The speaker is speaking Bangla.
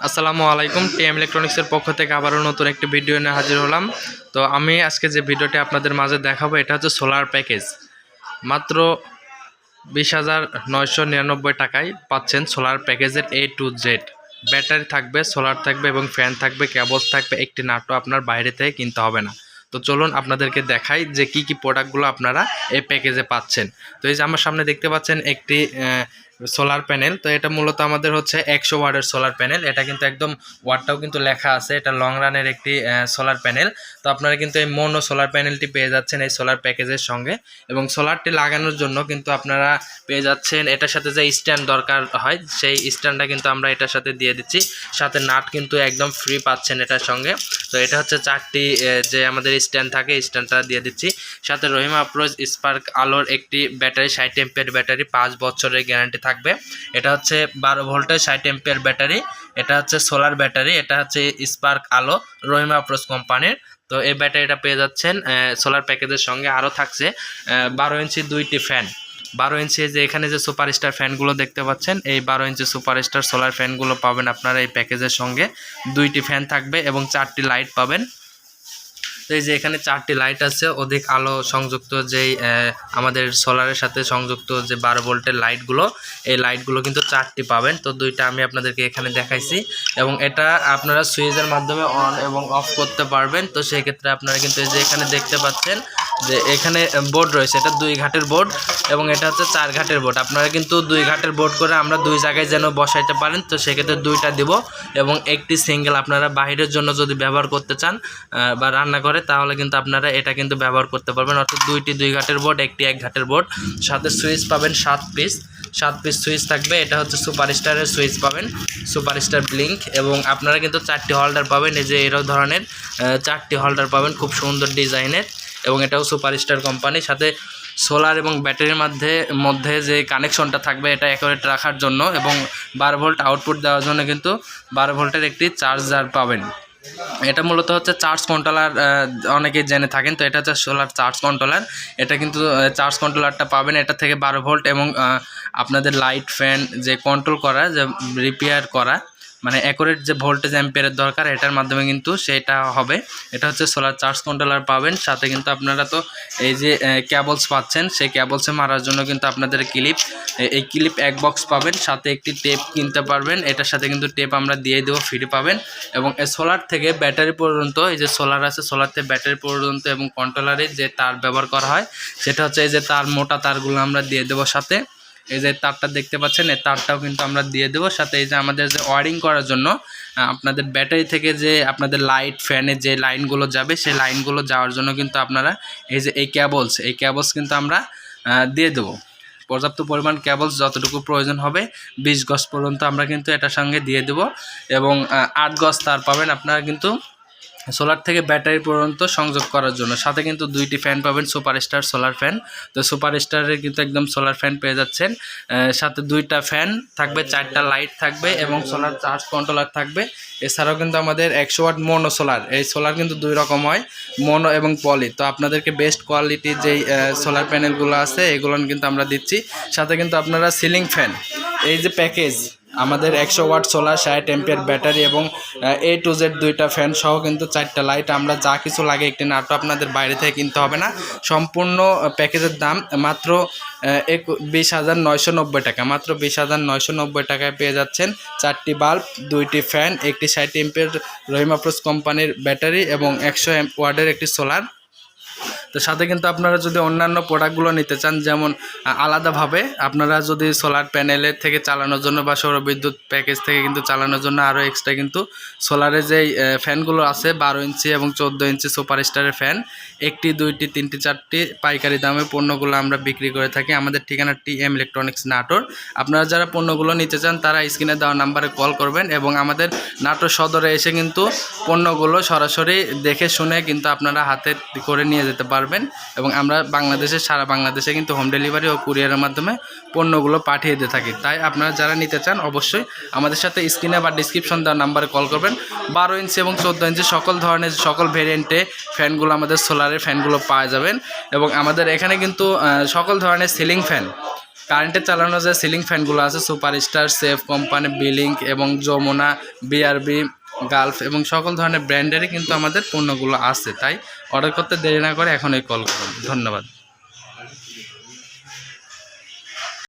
আসসালামু আলাইকুম। টিএম ইলেকট্রনিক্সের পক্ষ থেকে আবারও নতুন একটি ভিডিও নিয়ে হাজির হলাম। তো আমি আজকে যে ভিডিওটি আপনাদের মাঝে দেখাবো এটা হচ্ছে সোলার প্যাকেজ। মাত্র 20,999 টাকায় পাচ্ছেন সোলার প্যাকেজের A to Z। ব্যাটারি থাকবে, সোলার থাকবে এবং ফ্যান থাকবে, কেবলস থাকবে, একটি নাটও আপনার বাইরে থেকে কিনতে হবে না। তো চলুন আপনাদেরকে দেখাই যে কি কি প্রোডাক্টগুলো আপনারা এই প্যাকেজে পাচ্ছেন। তো এই যে আমার সামনে দেখতে পাচ্ছেন একটি সোলার প্যানেল। তো এটা মূলত আমাদের হচ্ছে 100 ওয়াটের সোলার প্যানেল। এটা কিন্তু একদম ওয়াটটাও কিন্তু লেখা আছে, এটা লং রানের একটি সোলার প্যানেল। তো আপনারা কিন্তু এই মোনো সোলার প্যানেলটি পেয়ে যাচ্ছেন এই সোলার প্যাকেজের সঙ্গে, এবং সোলারটি লাগানোর জন্য কিন্তু আপনারা পেয়ে যাচ্ছেন এটার সাথে যে স্ট্যান্ড দরকার হয় সেই স্ট্যান্ডটা কিন্তু আমরা এটার সাথে দিয়ে দিচ্ছি। সাথে নাট কিন্তু একদম ফ্রি পাচ্ছেন এটার সঙ্গে। তো এটা হচ্ছে 4টি যে আমাদের স্ট্যান্ড থাকে, স্ট্যান্ডটা দিয়ে দিচ্ছি। সাথে রহিমা আপ্রোচ স্পার্ক আলোর একটি ব্যাটারি, 60 এমপিয়ার ব্যাটারি, 5 বছরের গ্যারান্টি থাকবে। এটা হচ্ছে 12 ভোল্টের 60 এমপিয়ার ব্যাটারি। এটা হচ্ছে সোলার ব্যাটারি, এটা হচ্ছে স্পার্ক আলো রহিমা আপ্রোচ কোম্পানির। তো এই ব্যাটারিটা পেয়ে যাচ্ছেন সোলার প্যাকেজের সঙ্গে। আরও থাকছে 12 ইঞ্চি 2টি ফ্যান। 12 ইঞ্চি যে এখানে যে সুপারস্টার ফ্যানগুলো দেখতে পাচ্ছেন, এই 12 ইঞ্চি সুপারস্টার সোলার ফ্যানগুলো পাবেন আপনারা এই প্যাকেজের সঙ্গে। 2টি ফ্যান থাকবে এবং 4টি লাইট পাবেন। তো এই যে এখানে 4টি লাইট আছে, অধিক আলো সংযুক্ত যেই আমাদের সোলারের সাথে সংযুক্ত যে 12 ভোল্টের লাইটগুলো, এই লাইটগুলো কিন্তু 4টি পাবেন। তো 2টা আমি আপনাদেরকে এখানে দেখাইছি, এবং এটা আপনারা সুইচের মাধ্যমে অন এবং অফ করতে পারবেন। তো সেই ক্ষেত্রে আপনারা কিন্তু এই যে এখানে দেখতে পাচ্ছেন যে এখানে বোর্ড রয়েছে, এটা 2 ঘাটের বোর্ড এবং এটা হচ্ছে 4 ঘাটের বোর্ড। আপনারা কিন্তু 2 ঘাটের বোর্ড করে আমরা 2 জায়গায় যেন বসাইতে পারেন। তো সেক্ষেত্রে 2টা দিব, এবং একটি সিঙ্গেল আপনারা বাইরের জন্য যদি ব্যবহার করতে চান বা রান্না করে, তাহলে কিন্তু আপনারা এটা কিন্তু ব্যবহার করতে পারবেন। অর্থাৎ 2টি 2 ঘাটের বোর্ড, একটি 1 ঘাটের বোর্ড। সাথে সুইচ পাবেন 7 পিস সুইচ থাকবে। এটা হচ্ছে সুপারস্টারের সুইচ পাবেন, সুপারস্টার ব্লিঙ্ক। এবং আপনারা কিন্তু 4টি হোল্ডার পাবেন, এই যে এরকম ধরনের 4টি হোল্ডার পাবেন, খুব সুন্দর ডিজাইনের, এবং এটাও সুপারস্টার কোম্পানি। সাথে সোলার এবং ব্যাটারির মধ্যে যে কানেকশনটা থাকবে এটা অ্যাকুরেট রাখার জন্য, এবং 12 ভোল্ট আউটপুট দেওয়ার জন্য কিন্তু 12 ভোল্টের একটি চার্জার পাবেন। এটা মূলত হচ্ছে চার্জ কন্ট্রোলার, অনেকেই জেনে থাকেন। তো এটা হচ্ছে সোলার চার্জ কন্ট্রোলার। এটা কিন্তু চার্জ কন্ট্রোলারটা পাবেন, এটা থেকে 12 ভোল্ট এবং আপনাদের লাইট ফ্যান যে কন্ট্রোল করা, যে রিপেয়ার করা, মানে অ্যাকুরেট যে ভোল্টেজ অ্যাম্পিয়ারের দরকার, এটার মাধ্যমে কিন্তু সেটা হবে। এটা হচ্ছে সোলার চার্জ কন্ট্রোলার পাবেন। সাথে কিন্তু আপনারা তো এই যে কেবলস পাচ্ছেন, সেই কেবলসে মারার জন্য কিন্তু আপনাদের এই ক্লিপ 1 বক্স পাবেন। সাথে একটি টেপ কিনতে পারবেন, এটার সাথে কিন্তু টেপ আমরা দিয়ে দেবো, ফ্রি পাবেন। এবং এই সোলার থেকে ব্যাটারি পর্যন্ত, এই যে সোলার আছে, সোলার থেকে ব্যাটারি পর্যন্ত এবং কন্ট্রোলারের যে তার ব্যবহার করা হয়, সেটা হচ্ছে এই যে তার, মোটা তারগুলো আমরা দিয়ে দেবো। সাথে এই যে তারটা দেখতে পাচ্ছেন, এই তারটাও কিন্তু আমরা দিয়ে দেবো। সাথে এই যে আমাদের যে ওয়ারিং করার জন্য আপনাদের ব্যাটারি থেকে যে আপনাদের লাইট ফ্যানের যে লাইনগুলো যাবে, সেই লাইনগুলো যাওয়ার জন্য কিন্তু আপনারা এই যে এই কেবলস কিন্তু আমরা দিয়ে দেবো। পর্যাপ্ত পরিমাণ কেবলস যতটুকু প্রয়োজন হবে 20 গজ পর্যন্ত আমরা কিন্তু এটার সঙ্গে দিয়ে দেবো, এবং 8 গজ তার পাবেন আপনারা কিন্তু সোলার থেকে ব্যাটারি পর্যন্ত সংযোগ করার জন্য। সাথে কিন্তু 2টি ফ্যান পাবেন, সুপারস্টার সোলার ফ্যান। তো সুপারস্টারের কিন্তু একদম সোলার ফ্যান পেয়ে যাচ্ছেন। সাথে 2টা ফ্যান থাকবে, 4টা লাইট থাকবে, এবং সোলার চার্জ কন্ট্রোলার থাকবে। এছাড়াও কিন্তু আমাদের 100 ওয়াট মোনো সোলার, এই সোলার কিন্তু 2 রকম হয়, মোনো এবং পলি। তো আপনাদেরকে বেস্ট কোয়ালিটির যেই সোলার প্যানেলগুলো আছে এগুলো কিন্তু আমরা দিচ্ছি। সাথে কিন্তু আপনারা সিলিং ফ্যান, এই যে প্যাকেজ আমাদের 100 ওয়াট সোলার, 60 এমপিয়ার ব্যাটারি এবং A to Z 2টা ফ্যান সহ কিন্তু 4টা লাইট, আমরা যা কিছু লাগে একটি নাটও আপনাদের বাইরে থেকে কিনতে হবে না। সম্পূর্ণ প্যাকেজের দাম মাত্র 20,990 টাকা। মাত্র 20,990 টাকায় পেয়ে যাচ্ছেন 4টি বাল্ব, 2টি ফ্যান, একটি 60 এমপিয়ার রহিমা আপ্রোচ কোম্পানির ব্যাটারি এবং 100 ওয়াটের একটি সোলার। তো সাথে কিন্তু আপনারা যদি অন্যান্য প্রোডাক্টগুলো নিতে চান, যেমন আলাদাভাবে আপনারা যদি সোলার প্যানেলের থেকে চালানোর জন্য বা সৌরবিদ্যুৎ প্যাকেজ থেকে কিন্তু চালানোর জন্য আরও এক্সট্রা কিন্তু সোলারের যেই ফ্যানগুলো আছে 12 ইঞ্চি এবং 14 ইঞ্চি সুপারস্টারের ফ্যান, 1টি 2টি 3টি 4টি পাইকারি দামে পণ্যগুলো আমরা বিক্রি করে থাকি। আমাদের ঠিকানা টিএম ইলেকট্রনিক্স নাটোর। আপনারা যারা পণ্যগুলো নিতে চান তারা স্ক্রিনে দেওয়া নাম্বারে কল করবেন, এবং আমাদের নাটোর সদরে এসে কিন্তু পণ্যগুলো সরাসরি দেখে শুনে কিন্তু আপনারা হাতে করে নিয়ে যেতে পারবেন। এবং আমরা সারা বাংলাদেশে কিন্তু হোম ডেলিভারি ও কুরিয়ারের মাধ্যমে পণ্যগুলো পাঠিয়ে দিয়ে থাকি। তাই আপনারা যারা নিতে চান অবশ্যই আমাদের সাথে স্ক্রিনে বা ডিসক্রিপশন দেওয়া নাম্বারে কল করবেন। 12 ইঞ্চি এবং 14 ইঞ্চি সকল ভেরিয়েন্টে ফ্যানগুলো, আমাদের সোলারের ফ্যানগুলো পাওয়া যাবেন। এবং আমাদের এখানে কিন্তু সকল ধরনের সিলিং ফ্যান, কারেন্টে চালানো যে সিলিং ফ্যানগুলো আছে সুপারস্টার, সেফ কোম্পানি, বিলিং এবং যমুনা, বিআরবি, গালফ এবং সকল ধরনের ব্র্যান্ডেরই কিন্তু আমাদের পণ্যগুলো আছে। তাই অর্ডার করতে দেরি না করে এখনই কল করুন। ধন্যবাদ।